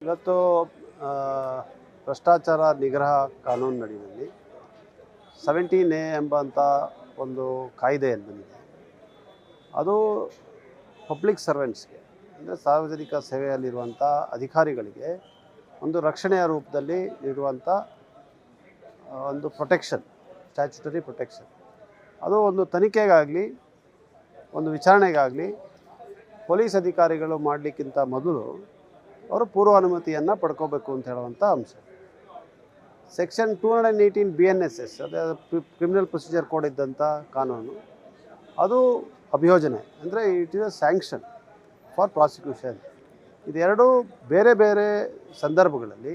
ಇವತ್ತು ಆ, ಭ್ರಷ್ಟಾಚಾರ ನಿಗ್ರಹ ಕಾನೂನಿನಡಿಯಲ್ಲಿ 17A ಎಂಬಂಥ ಒಂದು ಕಾಯ್ದೆಯನ್ನು ಬಂದಿದೆ. ಅದು ಪಬ್ಲಿಕ್ ಸರ್ವೆಂಟ್ಸ್ಗೆ ಅಂದರೆ ಸಾರ್ವಜನಿಕ ಸೇವೆಯಲ್ಲಿರುವಂಥ ಅಧಿಕಾರಿಗಳಿಗೆ ಒಂದು ರಕ್ಷಣೆಯ ರೂಪದಲ್ಲಿ ಇರುವಂಥ ಒಂದು ಪ್ರೊಟೆಕ್ಷನ್, ಸ್ಟ್ಯಾಚ್ಯುಟರಿ ಪ್ರೊಟೆಕ್ಷನ್. ಅದು ಒಂದು ತನಿಖೆಗಾಗಲಿ ಒಂದು ವಿಚಾರಣೆಗಾಗಲಿ ಪೊಲೀಸ್ ಅಧಿಕಾರಿಗಳು ಮಾಡಲಿಕ್ಕಿಂತ ಮೊದಲು ಅವರು ಪೂರ್ವಾನುಮತಿಯನ್ನು ಪಡ್ಕೋಬೇಕು ಅಂತ ಹೇಳುವಂಥ ಅಂಶ. ಸೆಕ್ಷನ್ 218 BNSS, ಅದೇ ಕ್ರಿಮಿನಲ್ ಪ್ರೊಸೀಜರ್ ಕೋಡ್ ಇದ್ದಂಥ ಕಾನೂನು, ಅದು ಅಭಿಯೋಜನೆ ಅಂದರೆ it is a sanction for prosecution. ಇದೆರಡೂ ಬೇರೆ ಬೇರೆ ಸಂದರ್ಭಗಳಲ್ಲಿ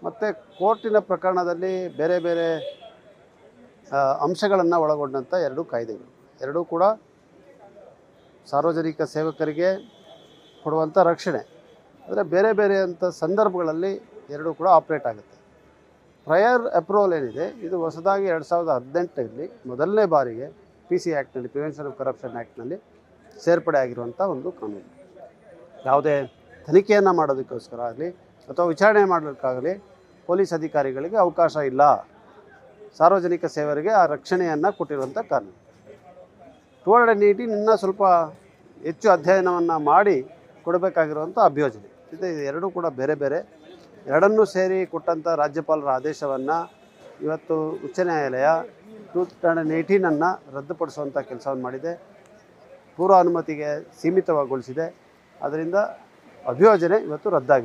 ಮತ್ತು ಕೋರ್ಟಿನ ಪ್ರಕರಣದಲ್ಲಿ ಬೇರೆ ಬೇರೆ ಅಂಶಗಳನ್ನು ಒಳಗೊಂಡಂಥ ಎರಡು ಕಾಯ್ದೆಗಳು. ಎರಡೂ ಕೂಡ ಸಾರ್ವಜನಿಕ ಸೇವಕರಿಗೆ ಕೊಡುವಂಥ ರಕ್ಷಣೆ, ಅಂದರೆ ಬೇರೆ ಬೇರೆ ಅಂಥ ಸಂದರ್ಭಗಳಲ್ಲಿ ಎರಡೂ ಕೂಡ ಆಪ್ರೇಟ್ ಆಗುತ್ತೆ. ಪ್ರಯರ್ ಅಪ್ರೂವಲ್ ಏನಿದೆ, ಇದು ಹೊಸದಾಗಿ 2018ರಲ್ಲಿ ಮೊದಲನೇ ಬಾರಿಗೆ PC ಆ್ಯಕ್ಟ್ನಲ್ಲಿ, ಪ್ರಿವೆನ್ಷನ್ ಆಫ್ ಕರಪ್ಷನ್ ಆ್ಯಕ್ಟ್ನಲ್ಲಿ ಸೇರ್ಪಡೆ ಆಗಿರುವಂಥ ಒಂದು ಕಾನೂನು. ಯಾವುದೇ ತನಿಖೆಯನ್ನು ಮಾಡೋದಕ್ಕೋಸ್ಕರ ಆಗಲಿ ಅಥವಾ ವಿಚಾರಣೆ ಮಾಡೋದಕ್ಕಾಗಲಿ ಪೊಲೀಸ್ ಅಧಿಕಾರಿಗಳಿಗೆ ಅವಕಾಶ ಇಲ್ಲ. ಸಾರ್ವಜನಿಕ ಸೇವರಿಗೆ ಆ ರಕ್ಷಣೆಯನ್ನು ಕೊಟ್ಟಿರುವಂಥ ಕಾನೂನು. 218 ಇನ್ನೂ ಸ್ವಲ್ಪ ಹೆಚ್ಚು ಅಧ್ಯಯನವನ್ನು ಮಾಡಿ ಕೊಡಬೇಕಾಗಿರುವಂಥ ಅಭಿಯೋಜನೆ. ಇದು ಎರಡೂ ಕೂಡ ಬೇರೆ ಬೇರೆ, ಎರಡನ್ನೂ ಸೇರಿ ಕೊಟ್ಟಂಥ ರಾಜ್ಯಪಾಲರ ಆದೇಶವನ್ನು ಇವತ್ತು ಉಚ್ಚ ನ್ಯಾಯಾಲಯ 218 ರದ್ದುಪಡಿಸುವಂಥ ಕೆಲಸವನ್ನು ಮಾಡಿದೆ, ಪೂರ್ವ ಅನುಮತಿಗೆ ಸೀಮಿತವಾಗಿಗೊಳಿಸಿದೆ. ಅದರಿಂದ ಅಭಿಯೋಜನೆ ಇವತ್ತು ರದ್ದಾಗಿದೆ.